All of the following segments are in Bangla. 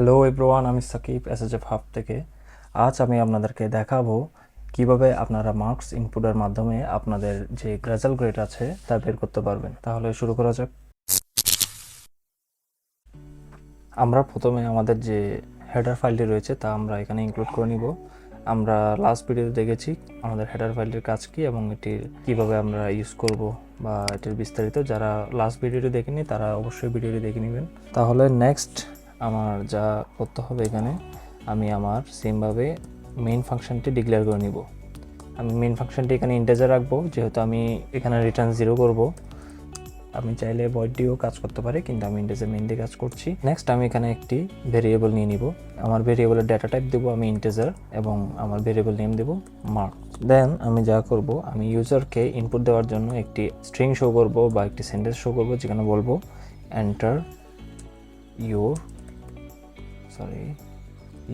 হ্যালো এভরিওয়ান, আমি সাকিব এসএসএফ হাব থেকে। আজ আমি আপনাদেরকে দেখাবো কিভাবে আপনারা মার্কস ইনপুটের মাধ্যমে আপনাদের যে রেজাল্ট গ্রেড আছে তা বের করতে পারবেন। তাহলে শুরু করা যাক। আমরা প্রথমে আমাদের যে হেডার ফাইলটি রয়েছে তা আমরা এখানে ইনক্লুড করে নিব। আমরা লাস্ট ভিডিওতে দেখেছি আমাদের হেডার ফাইলটির কাজ কি এবং এটির কিভাবে আমরা ইউজ করব বা এটির বিস্তারিত। যারা লাস্ট ভিডিওটি দেখেনি তারা অবশ্যই ভিডিওটি দেখে নেবেন। তাহলে নেক্সট আমার যা করতে হবে, এখানে আমি আমার সেমভাবে মেইন ফাংশনটি ডিক্লেয়ার করে নিব। আমি মেইন ফাংশনটি এখানে ইন্টিজার রাখবো, যেহেতু আমি এখানে রিটার্ন 0 করব। আমি চাইলে ভয়েড দিয়েও কাজ করতে পারি, কিন্তু আমি ইন্টিজার মেইন দিয়ে কাজ করছি। নেক্সট আমি এখানে একটি ভেরিয়েবল নিয়ে নিব। আমার ভেরিয়েবলের ডেটা টাইপ দেবো আমি ইন্টিজার এবং আমার ভেরিয়েবল নেম দেবো মার্ক। দেন আমি যা করব, আমি ইউজারকে ইনপুট দেওয়ার জন্য একটি স্ট্রিং শো করব বা একটি সেন্টেন্স শো করব, যেখানে বলবো এন্টার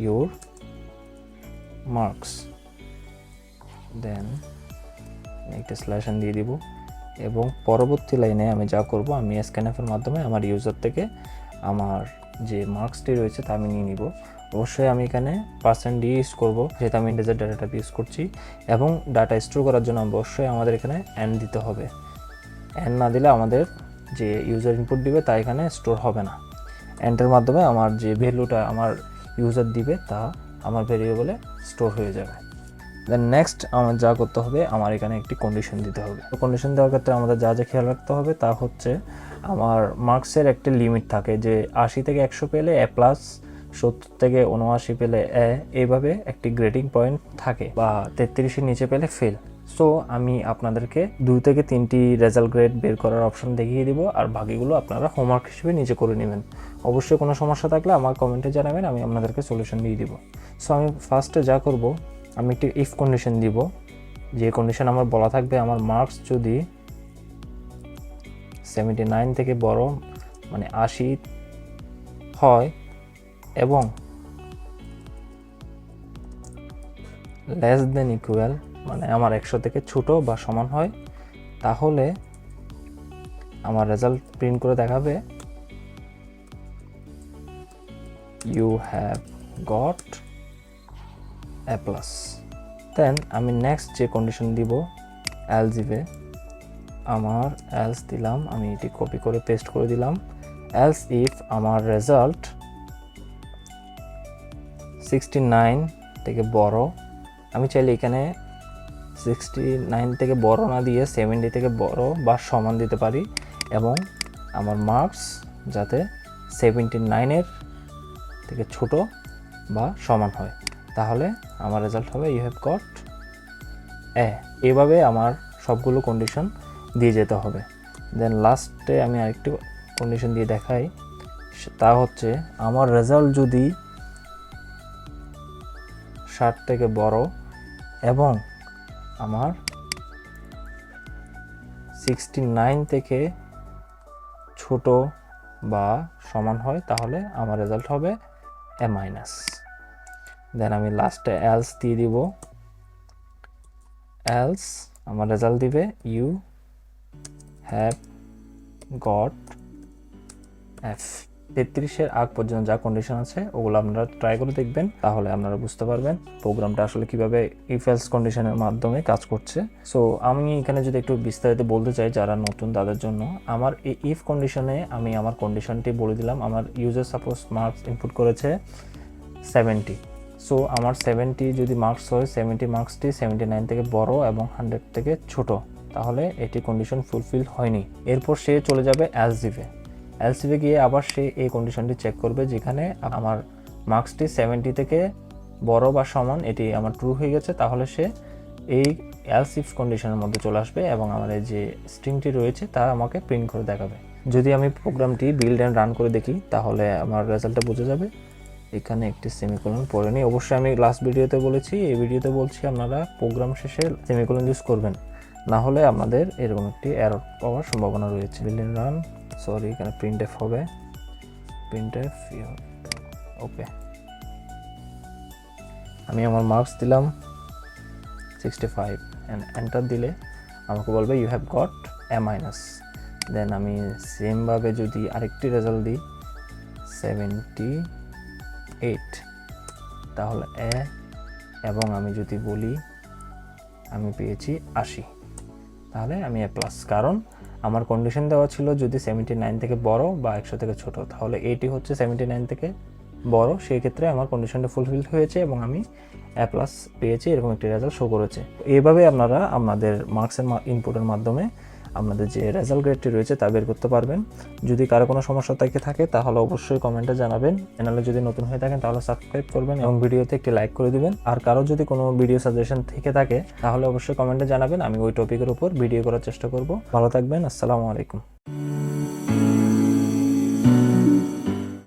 your marks, দেন একটা স্ল্যাশন দিয়ে দিব এবং পরবর্তী লাইনে আমি যা করব, আমি স্ক্যানএফ এর মাধ্যমে আমার ইউজার থেকে আমার যে মার্কসটি রয়েছে তা আমি নিয়ে নিব। অবশ্যই আমি এখানে % ইউজ করব, যেহেতু আমি ইন্টিজার ডাটা ইউজ করছি, এবং ডাটা স্টোর করার জন্য অবশ্যই আমাদের এখানে এন্ড দিতে হবে। এন্ড না দিলে আমাদের যে ইউজার ইনপুট দিবে তা এখানে স্টোর হবে না। এন্ডের মাধ্যমে আমার যে ভ্যালুটা আমার ইউজার দিবে তা আমার ভেরিয়েবলে স্টোর হয়ে যাবে। দেন নেক্সট আমার যা করতে হবে, আমার এখানে একটি কন্ডিশন দিতে হবে। তো কন্ডিশন দেওয়ার ক্ষেত্রে আমাদের যা যা খেয়াল রাখতে হবে তা হচ্ছে, আমার মার্কসের একটি লিমিট থাকে যে 80 থেকে 100 পেলে A+, 70 থেকে 79 পেলে A, এইভাবে একটি গ্রেডিং পয়েন্ট থাকে, বা 33-এর নিচে পেলে ফেল। সো আমি আপনাদেরকে 2 থেকে 3টি রেজাল্ট গ্রেড বের করার অপশন দেখিয়ে দিব, আর বাকিগুলো আপনারা হোমওয়ার্ক হিসেবে নিজে করে নেবেন। অবশ্যই কোনো সমস্যা থাকলে আমার কমেন্টে জানাবেন, আমি আপনাদেরকে সলিউশন দিয়ে দিব। সো আমি ফার্স্টে যা করব, আমি একটি ইফ কন্ডিশন দিব, যে কন্ডিশন আমার বলা থাকবে আমার মার্কস যদি 79 থেকে বড় মানে 80 হয় এবং লেস দেন ইকুয়াল মানে আমার 100 থেকে ছোট বা সমান হয়, তাহলে আমার রেজাল্ট প্রিন্ট করে দেখাবে you have got A+। দেন আমি নেক্সট যে কন্ডিশন দিব, এলস ইফে আমার এলস দিলাম, আমি এটি কপি করে পেস্ট করে দিলাম। এলস ইফ আমার রেজাল্ট 69 থেকে বড়, আমি চাইলে এখানে 69 থেকে বড় না দিয়ে 70 থেকে বড় বা সমান দিতে পারি, এবং আমার মার্কস যাতে 79-এর থেকে ছোট বা সমান হয়, তাহলে আমার রেজাল্ট হবে ইউ হ্যাভ গট এ। এইভাবে আমার সবগুলো কন্ডিশন দিয়ে যেতে হবে। দেন লাস্টে আমি আরেকটি কন্ডিশন দিয়ে দেখাই, তা হচ্ছে আমার রেজাল্ট যদি 60 থেকে বড় এবং আমার 69 থেকে ছোট বা সমান হয়, তাহলে আমার রেজাল্ট হবে A-। দেন আমি লাস্টে এলস দিয়ে দিব, এলস আমার রেজাল্ট দিবে ইউ হ্যাভ গট F। 33-এর আগ পর্যন্ত যা কন্ডিশন আছে ওগুলো আপনারা ট্রাই করে দেখবেন, তাহলে আপনারা বুঝতে পারবেন প্রোগ্রামটা আসলে কিভাবে ইফ এলস কন্ডিশনের মাধ্যমে কাজ করছে। সো আমি এখানে যদি একটু বিস্তারিত বলতে চাই যারা নতুন তাদের জন্য, আমার এই ইফ কন্ডিশনে আমি আমার কন্ডিশনটি বলে দিলাম। আমার ইউজার সাপোজ মার্কস ইনপুট করেছে 70, সো আমার 70 যদি মার্কস হয়, 70 মার্কসটি 79 থেকে বড় এবং 100 থেকে ছোট, তাহলে এটি কন্ডিশন ফুলফিল হয়নি। এরপর সে চলে যাবে এলসিফে। এলসিফে গিয়ে আবার সে এই কন্ডিশনটি চেক করবে, যেখানে আমার মার্কসটি 70 থেকে বড় বা সমান, এটি আমার ট্রু হয়ে গেছে, তাহলে সে এই এলস ইফ কন্ডিশনের মধ্যে চলে আসবে এবং আমার এই যে স্ট্রিংটি রয়েছে তা আমাকে প্রিন্ট করে দেখাবে। যদি আমি প্রোগ্রামটি বিল্ড অ্যান্ড রান করে দেখি, তাহলে আমার রেজাল্টটা বোঝা যাবে। এখানে একটি সেমিকোলন পড়ে নিই। অবশ্যই আমি লাস্ট ভিডিওতে বলেছি, এই ভিডিওতে বলছি আপনারা প্রোগ্রাম শেষে সেমিকোলন ইউজ করবেন, না হলে আমাদের এরকম একটি এরর পাওয়ার সম্ভাবনা রয়েছে। বিল্ড অ্যান্ড রান, সরি এখানে প্রিন্টএফ হবে, প্রিন্টএফ ওকে। আমি আমার মার্কস দিলাম 65 অ্যান্ড এন্টার দিলে আমাকে বলবে ইউ হ্যাভ গট A-। দেন আমি সেমভাবে যদি আরেকটি রেজাল্ট দিই 70 8, তাহলে এ, এবং আমি যদি বলি আমি পেয়েছি 80, তাহলে আমি এ প্লাস। কারণ আমার কন্ডিশন দেওয়া ছিল যদি 79 থেকে বড় বা 100 থেকে ছোট, তাহলে 80 হচ্ছে 79 থেকে বড়, সেই ক্ষেত্রে আমার কন্ডিশনটা ফুলফিল হয়েছে এবং আমি এ প্লাস পেয়েছি, এরকম একটি রেজাল্ট শো করেছে। এইভাবে আপনারা আপনাদের মার্কসের ইনপুটের মাধ্যমে আপনাদের যে রেজাল্ট গ্রেডটি রয়েছে তা বের করতে পারবেন। যদি কারো কোনো সমস্যা থাকে তাহলে অবশ্যই কমেন্টে জানাবেন। চ্যানেলে যদি নতুন হয়ে থাকেন তাহলে সাবস্ক্রাইব করবেন এবং ভিডিওতে একটি লাইক করে দিবেন। আর কারো যদি কোনো ভিডিও সাজেশন থেকে থাকে তাহলে অবশ্যই কমেন্টে জানাবেন, আমি ওই টপিকের উপর ভিডিও করার চেষ্টা করব। ভালো থাকবেন, আসসালামু আলাইকুম।